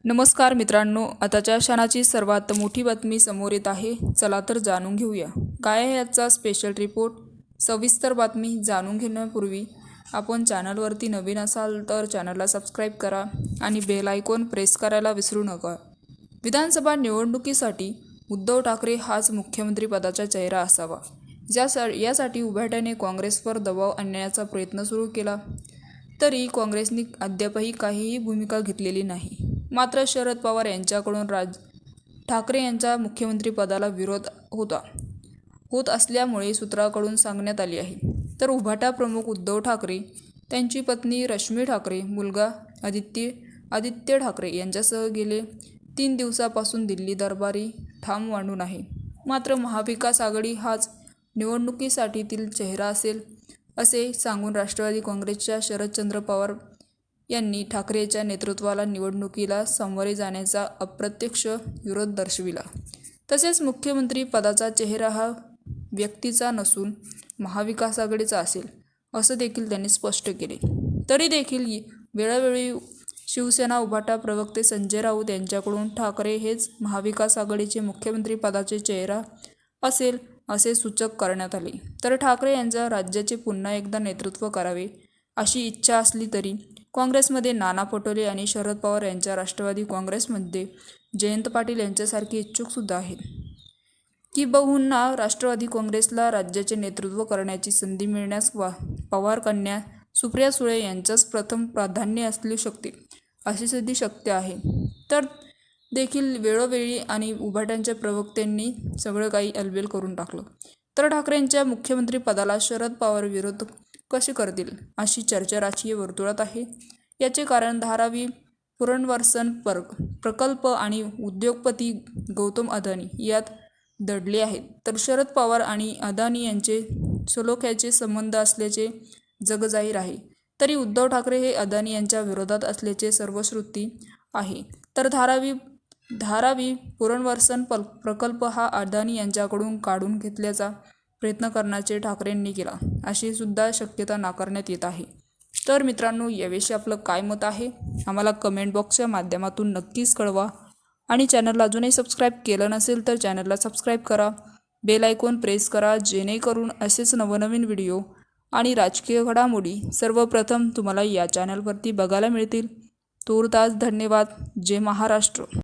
नमस्कार मित्रांनो, आताच्या क्षणाची सर्वात मोठी बातमी समोर येत आहे. चला तर जाणून घेऊया काय आहे याचा स्पेशल रिपोर्ट. सविस्तर बातमी जाणून घेण्यापूर्वी आपण चॅनलवरती नवीन असाल तर चॅनलला सबस्क्राईब करा आणि बेल आयकॉन प्रेस करायला विसरू नका. विधानसभा निवडणुकीसाठी उद्धव ठाकरे हाच मुख्यमंत्री पदाचा चेहरा असावा यासाठी उभाट्याने काँग्रेसवर दबाव आणण्याचा प्रयत्न सुरू केला, तरी काँग्रेसने अद्यापही काहीही भूमिका घेतलेली नाही. मात्र शरद पवार यांच्याकडून ठाकरे यांच्या मुख्यमंत्रीपदाला विरोध होत असल्यामुळे सूत्रांकडून सांगण्यात आले आहे. तर उभाटा प्रमुख उद्धव ठाकरे, त्यांची पत्नी रश्मी ठाकरे, मुलगा आदित्य ठाकरे यांच्यासह गेले 3 दिवसापासून दिल्ली दरबारी ठाम मांडून आहे. मात्र महाविकास आघाडी हाच निवडणुकीसाठीतील चेहरा असेल असे सांगून राष्ट्रवादी काँग्रेसच्या शरदचंद्र पवार यांनी ठाकरेंच्या नेतृत्वाला निवडणुकीला सामोरे जाण्याचा अप्रत्यक्ष विरोध दर्शविला. तसेच मुख्यमंत्री पदाचा चेहरा हा व्यक्तीचा नसून महाविकास आघाडीचा असेल असं देखील त्यांनी स्पष्ट केले. तरी देखील वेळोवेळी शिवसेना उभाटा प्रवक्ते संजय राऊत यांच्याकडून ठाकरे हेच महाविकास आघाडीचे मुख्यमंत्री पदाचे चेहरा असेल असे सूचक करण्यात आले. तर ठाकरे यांच्या राज्याचे पुन्हा एकदा नेतृत्व करावे अशी इच्छा असली तरी काँग्रेसमध्ये नाना पटोले आणि शरद पवार यांच्या राष्ट्रवादी काँग्रेसमध्ये जयंत पाटील यांच्यासारखे इच्छुकसुद्धा आहेत. किंबहुना राष्ट्रवादी काँग्रेसला राज्याचे नेतृत्व करण्याची संधी मिळण्यास पवार कन्या सुप्रिया सुळे यांच्याच प्रथम प्राधान्य असू शकते अशी सुद्धा शक्य आहे. तर देखील वेळोवेळी आणि उभाट्यांच्या प्रवक्त्यांनी सगळं काही अलबेल करून टाकलं. तर ठाकरेंच्या मुख्यमंत्री पदाला शरद पवार विरोध कसे करतील अशी चर्चा राजकीय वर्तुळात आहे. याचे कारण धारावी पुनर्वसन प्रकल्प आणि उद्योगपती गौतम अदानी यात दडले आहेत. तर शरद पवार आणि अदानी यांचे सलोख्याचे संबंध असल्याचे जगजाहीर आहे. तरी उद्धव ठाकरे हे अदानी यांच्या विरोधात असल्याचे सर्वश्रुती आहे. तर धारावी पुनर्वसन प्रकल्प हा अदानी यांच्याकडून काढून घेतल्याचा प्रयत्न करण्याचे ठाकरेंनी केला अशी सुद्धा शक्यता नाकारण्यात येत आहे. तर मित्रांनो, याविषयी आपलं काय मत आहे आम्हाला कमेंट बॉक्सच्या माध्यमातून नक्कीच कळवा आणि चॅनलला अजूनही सबस्क्राईब केलं नसेल तर चॅनलला सबस्क्राईब करा, बेल आयकॉन प्रेस करा, जेणेकरून असेच नवनवीन व्हिडिओ आणि राजकीय घडामोडी सर्वप्रथम तुम्हाला या चॅनलवरती बघायला मिळतील. तूर्तास धन्यवाद. जय महाराष्ट्र.